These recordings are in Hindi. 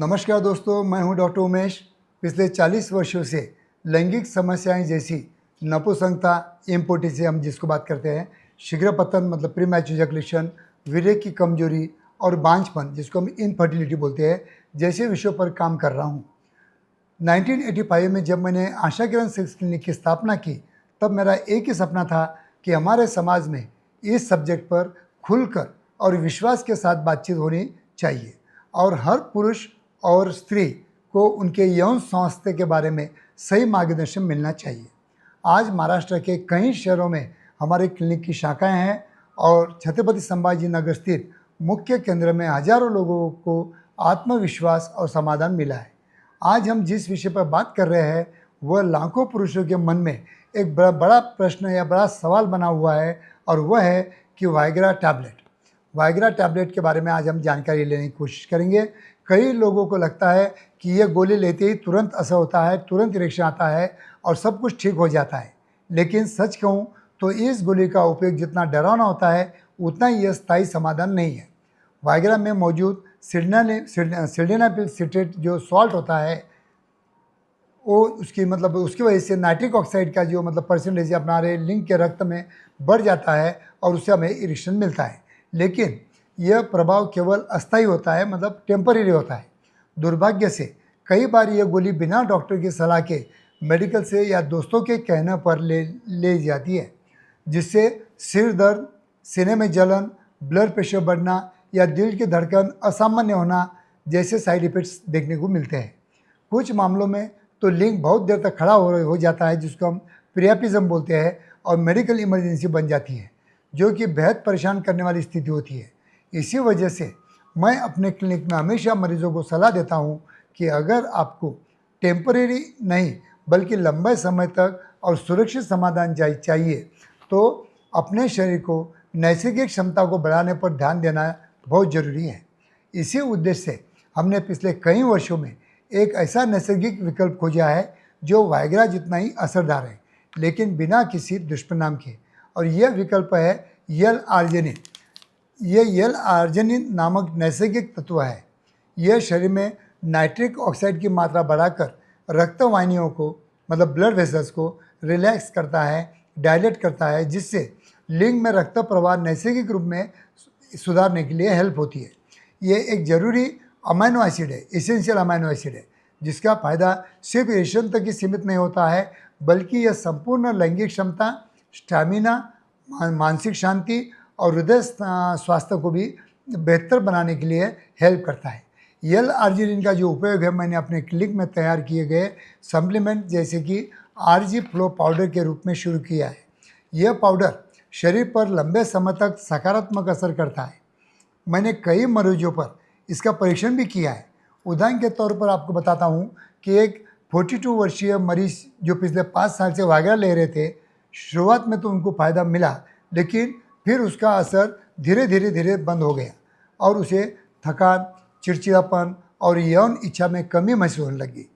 नमस्कार दोस्तों, मैं हूं डॉक्टर उमेश। पिछले 40 वर्षों से लैंगिक समस्याएं जैसी नपुंसकता, इम्पोटेंसी हम जिसको बात करते हैं, शीघ्र पतन मतलब प्रीमैच्योर इजैकुलेशन, वीर्य की कमजोरी और बांझपन जिसको हम इनफर्टिलिटी बोलते हैं, जैसे विषयों पर काम कर रहा हूं। 1985 में जब मैंने आशा किरण सेक्स क्लिनिक की स्थापना की, तब मेरा एक ही सपना था कि हमारे समाज में इस सब्जेक्ट पर खुलकर और विश्वास के साथ बातचीत होनी चाहिए और हर पुरुष और स्त्री को उनके यौन स्वास्थ्य के बारे में सही मार्गदर्शन मिलना चाहिए। आज महाराष्ट्र के कई शहरों में हमारे क्लिनिक की शाखाएं हैं और छत्रपति संभाजी नगर स्थित मुख्य केंद्र में हजारों लोगों को आत्मविश्वास और समाधान मिला है। आज हम जिस विषय पर बात कर रहे हैं वह लाखों पुरुषों के मन में एक बड़ा प्रश्न या बड़ा सवाल बना हुआ है, और वह है कि वाइग्रा टैबलेट के बारे में आज हम जानकारी लेने की कोशिश करेंगे। कई लोगों को लगता है कि यह गोली लेते ही तुरंत असर होता है, तुरंत इरेक्शन आता है और सब कुछ ठीक हो जाता है, लेकिन सच कहूँ तो इस गोली का उपयोग जितना डरावना होता है उतना ही यह स्थायी समाधान नहीं है। वाइग्रा में मौजूद सिल्डेनाफिल सिट्रेट जो सॉल्ट होता है, वो उसकी वजह से नाइट्रिक ऑक्साइड का जो परसेंटेज हमारे लिंग के रक्त में बढ़ जाता है और उससे हमें इरेक्शन मिलता है, लेकिन यह प्रभाव केवल अस्थायी होता है, टेम्परेरी होता है। दुर्भाग्य से कई बार यह गोली बिना डॉक्टर की सलाह के मेडिकल से या दोस्तों के कहने पर ले जाती है, जिससे सिर दर्द, सीने में जलन, ब्लड प्रेशर बढ़ना या दिल की धड़कन असामान्य होना जैसे साइड इफ़ेक्ट्स देखने को मिलते हैं। कुछ मामलों में तो लिंग बहुत देर तक खड़ा हो जाता है, जिसको हम प्रियापिज्म बोलते हैं, और मेडिकल इमरजेंसी बन जाती है, जो कि बेहद परेशान करने वाली स्थिति होती है। इसी वजह से मैं अपने क्लिनिक में हमेशा मरीजों को सलाह देता हूं कि अगर आपको टेम्परेरी नहीं बल्कि लंबे समय तक और सुरक्षित समाधान चाहिए तो अपने शरीर को नैसर्गिक क्षमता को बढ़ाने पर ध्यान देना बहुत ज़रूरी है। इसी उद्देश्य से हमने पिछले कई वर्षों में एक ऐसा नैसर्गिक विकल्प खोजा है जो वाइग्रा जितना ही असरदार है, लेकिन बिना किसी दुष्परिणाम के, और यह विकल्प है L-आर्जिनिन। यह L-आर्जिनिन नामक नैसर्गिक तत्व है। यह शरीर में नाइट्रिक ऑक्साइड की मात्रा बढ़ाकर रक्तवाहिनियों को ब्लड वेसल्स को रिलैक्स करता है, डायलेट करता है, जिससे लिंग में रक्त प्रवाह नैसर्गिक रूप में सुधारने के लिए हेल्प होती है। यह एक ज़रूरी अमाइनो एसिड है, एसेंशियल अमाइनो एसिड है, जिसका फ़ायदा सिर्फ इरेक्शन तक ही सीमित नहीं होता है, बल्कि यह संपूर्ण लैंगिक क्षमता, स्टैमिना, मानसिक शांति और हृदय स्वास्थ्य को भी बेहतर बनाने के लिए हेल्प करता है। L-आर्जिनिन का जो उपयोग है, मैंने अपने क्लिनिक में तैयार किए गए सप्लीमेंट जैसे कि RG फ्लो पाउडर के रूप में शुरू किया है। यह पाउडर शरीर पर लंबे समय तक सकारात्मक असर करता है। मैंने कई मरीजों पर इसका परीक्षण भी किया है। उदाहरण के तौर पर आपको बताता हूँ कि एक 42 वर्षीय मरीज जो पिछले 5 साल से वाइग्रा ले रहे थे, शुरुआत में तो उनको फ़ायदा मिला, लेकिन फिर उसका असर धीरे धीरे बंद हो गया और उसे थकान, चिड़चिड़ापन और यौन इच्छा में कमी महसूस होने लगी।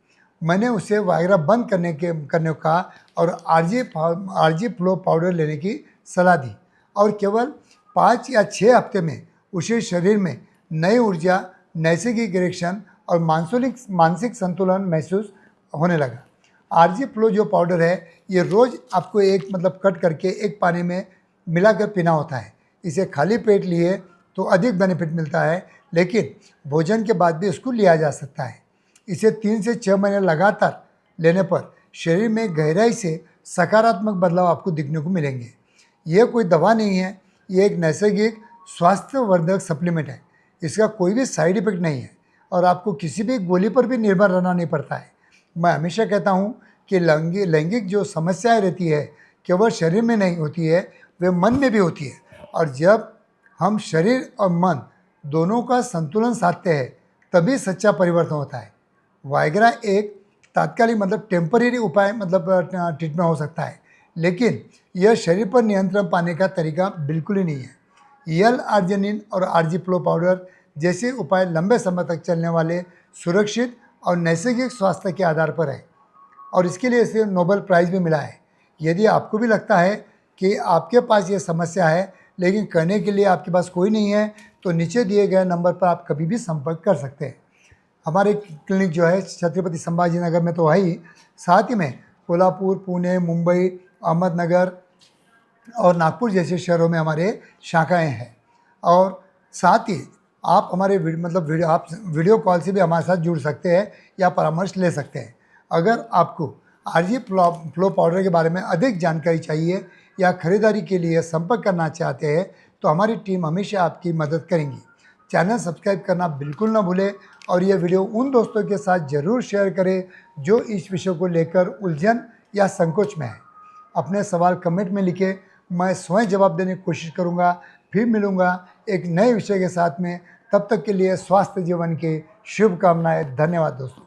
मैंने उसे वाइग्रा बंद करने को कहा और RG फ्लो पाउडर लेने की सलाह दी, और केवल 5 या 6 हफ्ते में उसे शरीर में नई ऊर्जा, नैसर्गिक इरेक्शन और मानसिक संतुलन महसूस होने लगा। RG फ्लो जो पाउडर है, ये रोज़ आपको एक कट करके एक पानी में मिलाकर पीना होता है। इसे खाली पेट लिए तो अधिक बेनिफिट मिलता है, लेकिन भोजन के बाद भी इसको लिया जा सकता है। इसे 3 से 6 महीने लगातार लेने पर शरीर में गहराई से सकारात्मक बदलाव आपको दिखने को मिलेंगे। यह कोई दवा नहीं है, ये एक नैसर्गिक स्वास्थ्यवर्धक सप्लीमेंट है। इसका कोई भी साइड इफेक्ट नहीं है और आपको किसी भी गोली पर भी निर्भर रहना नहीं पड़ता है। मैं हमेशा कहता हूँ कि लैंगिक जो समस्याएं रहती है केवल शरीर में नहीं होती है, वे मन में भी होती है, और जब हम शरीर और मन दोनों का संतुलन साधते हैं तभी सच्चा परिवर्तन होता है। वाइग्रा एक तात्कालिक टेम्परेरी उपाय ट्रीटमेंट हो सकता है, लेकिन यह शरीर पर नियंत्रण पाने का तरीका बिल्कुल ही नहीं है। L-आर्जिनिन और RG फ्लो पाउडर जैसे उपाय लंबे समय तक चलने वाले, सुरक्षित और नैसर्गिक स्वास्थ्य के आधार पर है, और इसके लिए इसे नोबेल प्राइज़ भी मिला है। यदि आपको भी लगता है कि आपके पास ये समस्या है लेकिन करने के लिए आपके पास कोई नहीं है, तो नीचे दिए गए नंबर पर आप कभी भी संपर्क कर सकते हैं। हमारे क्लिनिक जो है छत्रपति संभाजी नगर में तो है ही, साथ ही में कोल्हापुर, पुणे, मुंबई, अहमदनगर और नागपुर जैसे शहरों में हमारे शाखाएं हैं। और साथ ही आप हमारे आप वीडियो कॉल से भी हमारे साथ जुड़ सकते हैं या परामर्श ले सकते हैं। अगर आपको आरजी फ्लो पाउडर के बारे में अधिक जानकारी चाहिए या खरीदारी के लिए संपर्क करना चाहते हैं तो हमारी टीम हमेशा आपकी मदद करेंगी। चैनल सब्सक्राइब करना बिल्कुल ना भूलें और ये वीडियो उन दोस्तों के साथ ज़रूर शेयर करें जो इस विषय को लेकर उलझन या संकोच में है। अपने सवाल कमेंट में लिखें, मैं स्वयं जवाब देने की कोशिश करूँगा। फिर मिलूँगा एक नए विषय के साथ में, तब तक के लिए स्वास्थ्य जीवन की शुभकामनाएं। धन्यवाद दोस्तों।